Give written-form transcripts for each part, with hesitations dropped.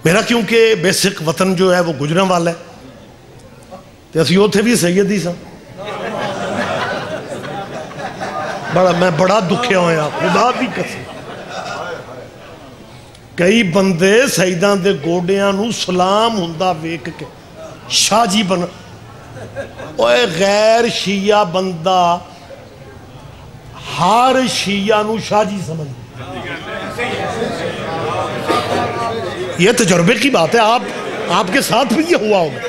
मेरा क्योंकि बेसिक वतन जो है वो गुजरांवाला है, तो असी उत्थे भी सैयद ही सा। मैं बड़ा दुखिया होया, खुदा दी कसम। कई बंदे सईदां दे गोडियां नूं सलाम हुंदा वेख के शाहजी बन, ओए गैर शिया बंदा हर शिया नूं शाहजी समझ। ये तजुर्बे की बात है, आपके साथ भी ये हुआ होगा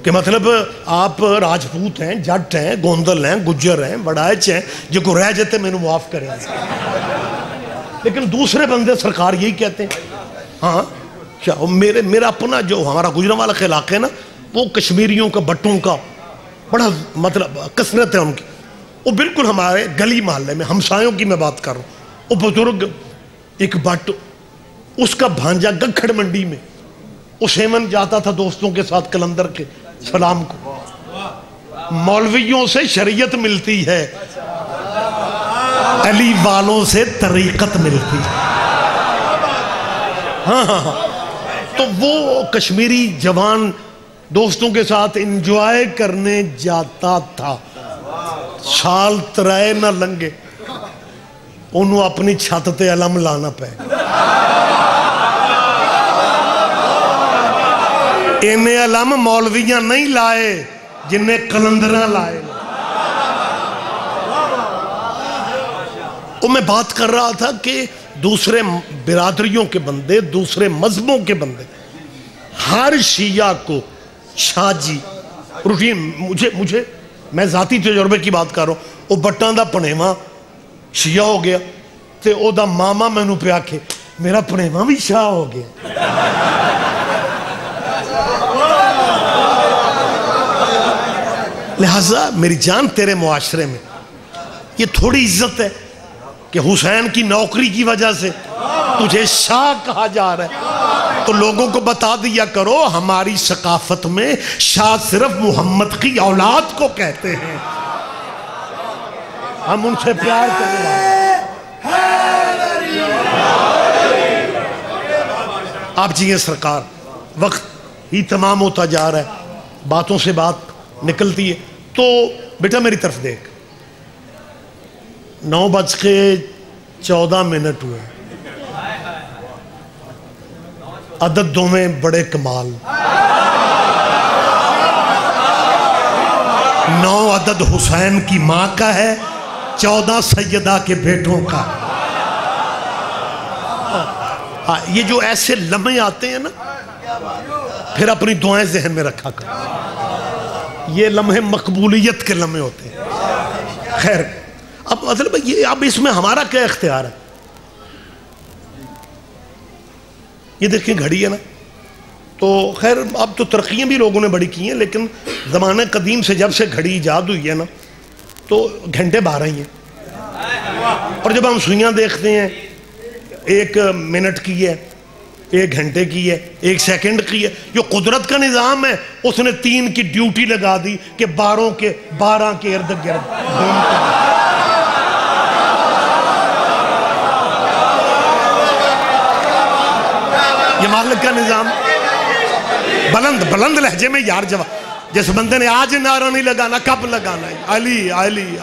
कि मतलब आप राजपूत हैं, जट हैं, गोंदल हैं, गुज्जर हैं, बड़ाइच हैं, जो को रह जाते मैंने माफ करें, लेकिन दूसरे बंदे सरकार यही कहते हैं। हाँ मेरा अपना जो हमारा गुजरांवाला का इलाका है ना, वो कश्मीरियों का, बट्टों का बड़ा मतलब कसरत है उनकी। वो बिल्कुल हमारे गली मोहल्ले में हमसायों की मैं बात कर रहा हूँ। वो बुजुर्ग एक बट, उसका भांजा गखड़ मंडी में वो सेवन जाता था दोस्तों के साथ कलंदर के सलाम को। मौलवियों से शरीयत मिलती है, अली वालों से तरीकत मिलती है। हाँ, तो वो कश्मीरी जवान दोस्तों के साथ एंजॉय करने जाता था। साल तराए ना लंघे, उन्होंने अपनी छत ते अलम लाना पे। इन्हें अलम मौलवियां नहीं लाए जिन्हें कलंदरा लाए। तो मैं बात कर रहा था कि दूसरे बिरादरियों के बंदे, दूसरे मजहबों के बंदे हर शिया को शाहजी रूटीन। मुझे मैं जाती तजुर्बे की बात कर रहा हूँ। वो बट्टां दा भनेवा शिया हो गया, तो ओदा मामा मैनू पे आखे मेरा भनेवा भी शाह हो गया। लिहाजा मेरी जान, तेरे मुआशरे में ये थोड़ी इज्जत है कि हुसैन की नौकरी की वजह से तुझे शाह कहा जा रहा है। तो लोगों को बता दिया करो, हमारी सकाफत में शाह सिर्फ मोहम्मद की औलाद को कहते हैं, हम उनसे प्यार करने वाले। आप जी सरकार, वक्त ही तमाम होता जा रहा है, बातों से बात निकलती है। तो बेटा मेरी तरफ देख, 9:14 हुए, अदद दोवें बड़े कमाल। 9 अदद हुसैन की माँ का है, 14 सैयदा के बेटों का। हाँ, ये जो ऐसे लम्हे आते हैं ना, फिर अपनी दुआएं जहन में रखा कर। ये लम्हे मकबूलियत के लम्हे होते हैं। खैर, अब मतलब ये, अब इसमें हमारा क्या इख्तियार है? ये देखिए घड़ी है ना, तो खैर अब तो तरक्कियाँ भी लोगों ने बड़ी की हैं, लेकिन ज़माने कदीम से जब से घड़ी ईजाद हुई है ना, तो घंटे 12 ही हैं। और जब हम सुइयाँ देखते हैं, 1 मिनट की है, 1 घंटे की है, 1 सेकंड की है। जो कुदरत का निज़ाम है, उसने 3 की ड्यूटी लगा दी कि 12 के इर्द गिर्द। ये मालिक का निज़ाम। बुलंद लहजे में यार जवाब, जिस बंदे ने आज नारा नहीं लगाना, कब लगाना है? अली अली।